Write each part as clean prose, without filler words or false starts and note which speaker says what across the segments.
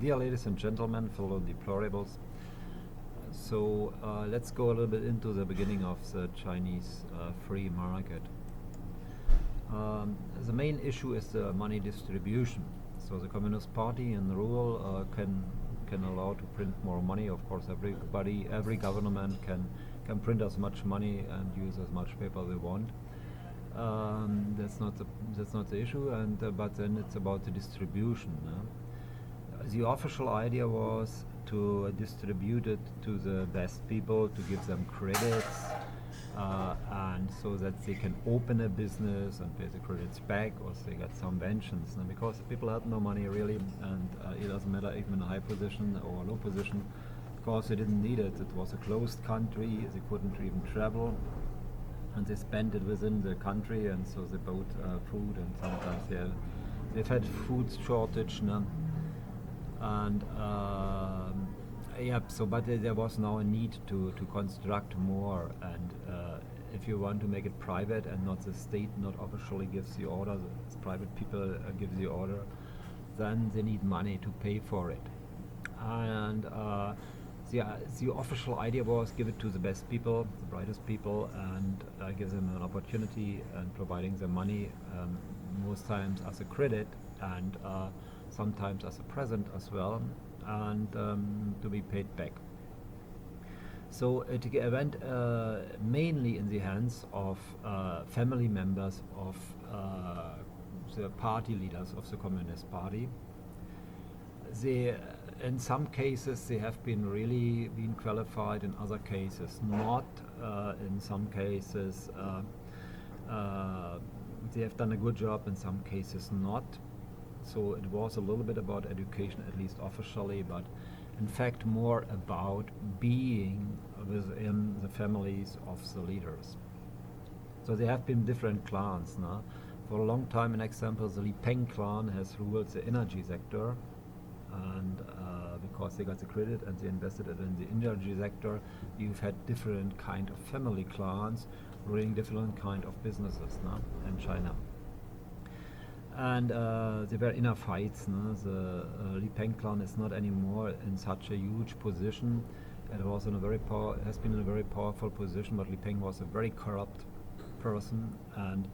Speaker 1: Dear ladies and gentlemen, fellow deplorables, so let's go a little bit into the beginning of the Chinese free market. The main issue is the money distribution. So the Communist Party in the rule can allow to print more money. Of course, every government can print as much money and use as much paper they want. That's not the issue, but then it's about the distribution. The official idea was to distribute it to the best people, to give them credits, and so that they can open a business and pay the credits back, or they get subventions. Because people had no money really, and it doesn't matter even in a high position or a low position, because they didn't need it. It was a closed country, they couldn't even travel, and they spent it within the country, and so they bought food, and sometimes they've had food shortage. And but there was now a need to construct more, and if you want to make it private and not the state not officially gives the order, the private people give the order, then they need money to pay for it. And the official idea was give it to the best people, the brightest people, and give them an opportunity and providing them money, most times as a credit and sometimes as a present as well, and to be paid back. So it went mainly in the hands of family members of the party leaders of the Communist Party. In some cases they have been qualified, in other cases not. In some cases they have done a good job, in some cases not. So it was a little bit about education, at least officially, but in fact more about being within the families of the leaders. So there have been different clans. For a long time, an example, the Li Peng clan has ruled the energy sector, and because they got the credit and they invested it in the energy sector, you've had different kind of family clans ruling different kind of businesses in China. And there were inner fights. The Li Peng clan is not anymore in such a huge position. It was has been in a very powerful position, but Li Peng was a very corrupt person, and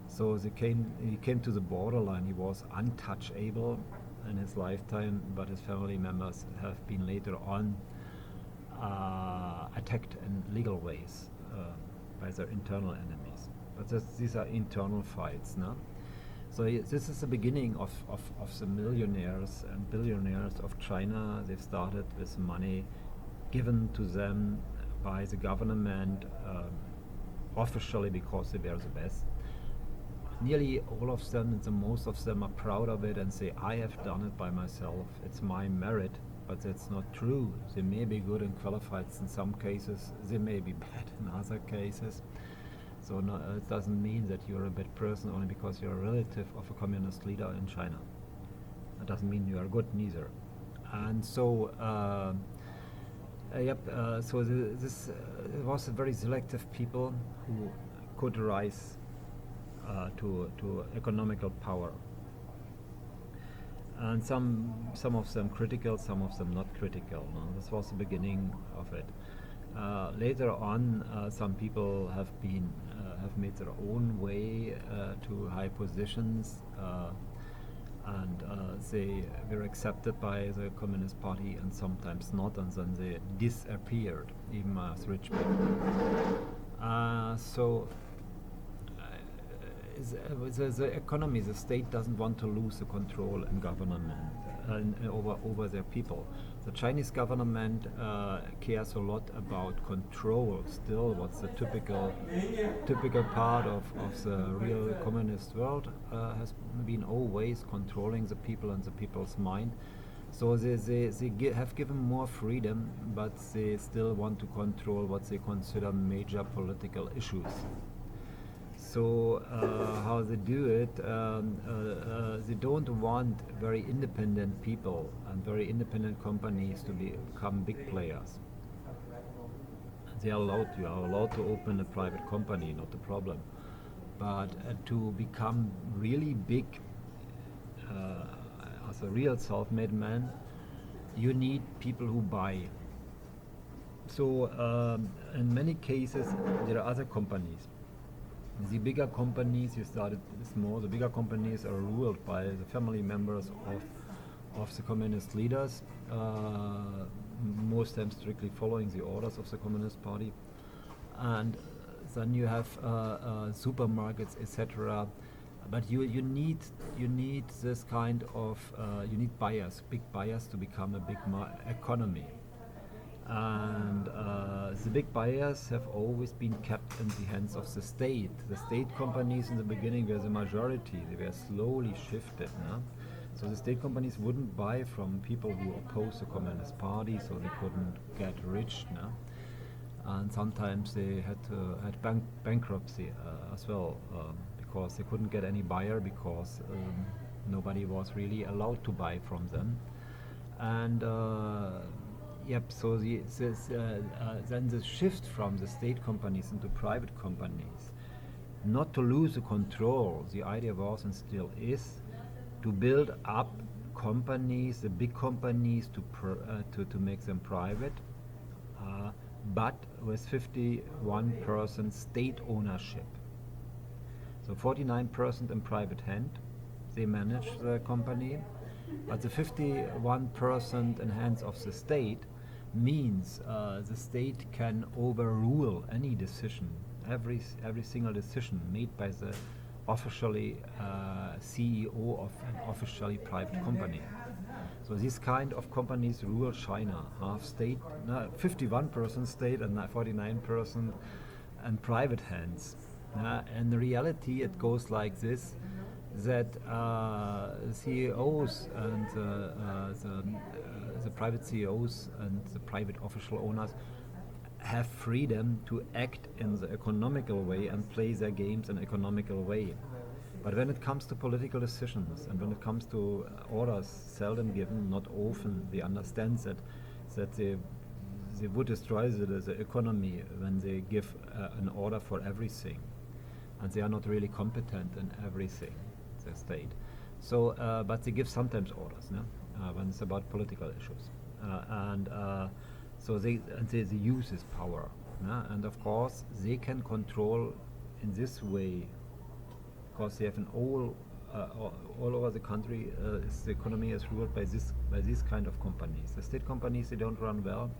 Speaker 1: so he came to the borderline. He was untouchable in his lifetime, but his family members have been later on attacked in legal ways by their internal enemies. But these are internal fights. So this is the beginning of the millionaires and billionaires of China. They've started with money given to them by the government officially because they were the best. Nearly all of them, most of them are proud of it and say, I have done it by myself, it's my merit. But that's not true. They may be good and qualified in some cases, they may be bad in other cases. So it doesn't mean that you're a bad person only because you're a relative of a communist leader in China. It doesn't mean you are good neither. And so, this was a very selective people who could rise to economical power. And some of them critical, some of them not critical. This was the beginning of it. Later on, some people have made their own way to high positions, and they were accepted by the Communist Party and sometimes not, and then they disappeared, even as rich people. The economy, the state doesn't want to lose the control in government over their people. The Chinese government cares a lot about control still. What's the typical part of the real communist world has been always controlling the people and the people's mind. So they have given more freedom, but they still want to control what they consider major political issues. So how they do it, they don't want very independent people and very independent companies to become big players. You are allowed to open a private company, not a problem. But to become really big as a real self-made man, you need people who buy. So in many cases, there are other companies. The bigger companies, you started small, the bigger companies are ruled by the family members of the communist leaders, most times strictly following the orders of the Communist Party. And then you have supermarkets, etc. But you need this kind of you need buyers, big buyers, to become a big economy. And the big buyers have always been kept in the hands of the state. The state companies in the beginning were the majority. They were slowly shifted. No? So the state companies wouldn't buy from people who oppose the Communist Party, so they couldn't get rich. No? And sometimes they had bankruptcy as well, because they couldn't get any buyer, because nobody was really allowed to buy from them. And so then the shift from the state companies into private companies, not to lose the control, the idea was and still is to build up companies, the big companies, to make them private, but with 51% state ownership. So 49% in private hand, they manage the company, but the 51% in hands of the state means the state can overrule any decision, every single decision made by the officially CEO of an officially private company. So these kind of companies rule China, half state, 51% state and 49% in private hands. In reality, it goes like this: that CEOs and the private CEOs and the private official owners have freedom to act in the economical way and play their games in economical way. But when it comes to political decisions and when it comes to orders seldom given, not often, they understand that they would destroy the economy when they give an order for everything, and they are not really competent in everything, the state. So, but they give sometimes orders, no? When it's about political issues, so they use this power, no? And of course they can control in this way, because they have an all over the country. The economy is ruled by these kind of companies. The state companies, they don't run well.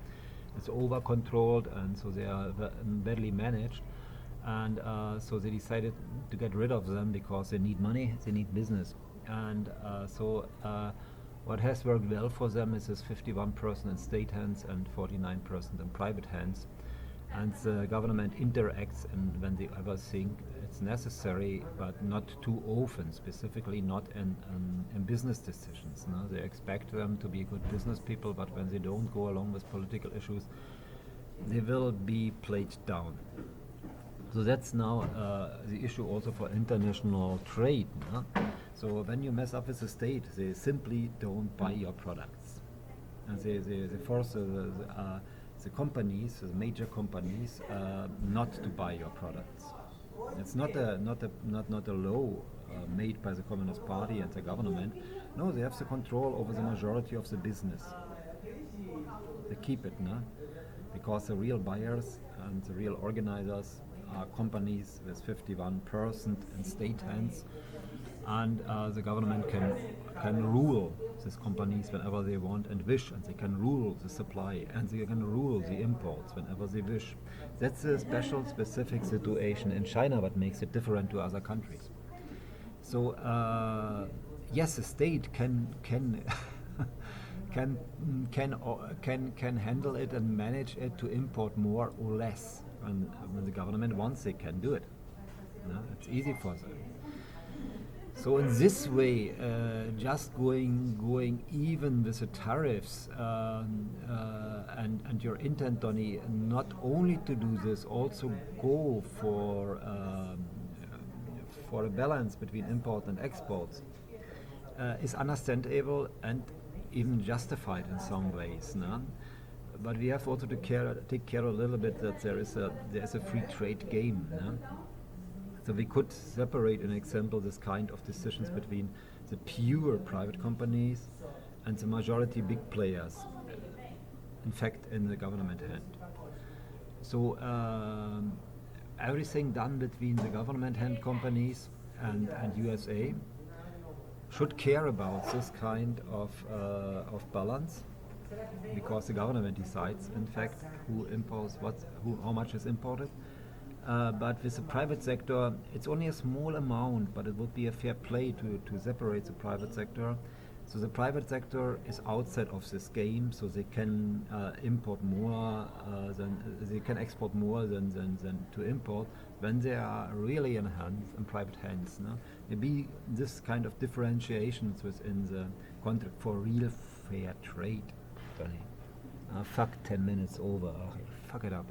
Speaker 1: It's over controlled, and so they are badly managed. And so they decided to get rid of them because they need money, they need business. And what has worked well for them is this 51% in state hands and 49% in private hands. And the government interacts when they ever think it's necessary, but not too often, specifically not in business decisions. No? They expect them to be good business people, but when they don't go along with political issues, they will be played down. So that's now the issue also for international trade. No? So when you mess up with the state, they simply don't buy your products, and they force the companies, the major companies, not to buy your products. It's not a law made by the Communist Party and the government. No, they have the control over the majority of the business. They keep it, no? Because the real buyers and the real organizers are companies with 51% in state hands, and the government can rule these companies whenever they want and wish, and they can rule the supply, and they can rule the imports whenever they wish. That's a specific situation in China, what makes it different to other countries. So yes, the state can can handle it and manage it to import more or less. When the government wants, they can do it. No? It's easy for them. So in this way, just going even with the tariffs, and your intent, Donny, not only to do this, also go for a balance between import and exports, is understandable and even justified in some ways. No? But we have also to take care a little bit that there is a free trade game. No? So we could separate, an example, this kind of decisions between the pure private companies and the majority big players, in fact, in the government hand. So everything done between the government hand companies and USA should care about this kind of balance, because the government decides, in fact, who imports what, how much is imported. But with the private sector, it's only a small amount, but it would be a fair play to separate the private sector. So the private sector is outside of this game, so they can import more they can export more than to import when they are really in private hands. No? Maybe this kind of differentiations within the contract for real fair trade. Fuck 10 minutes over. Fuck it up.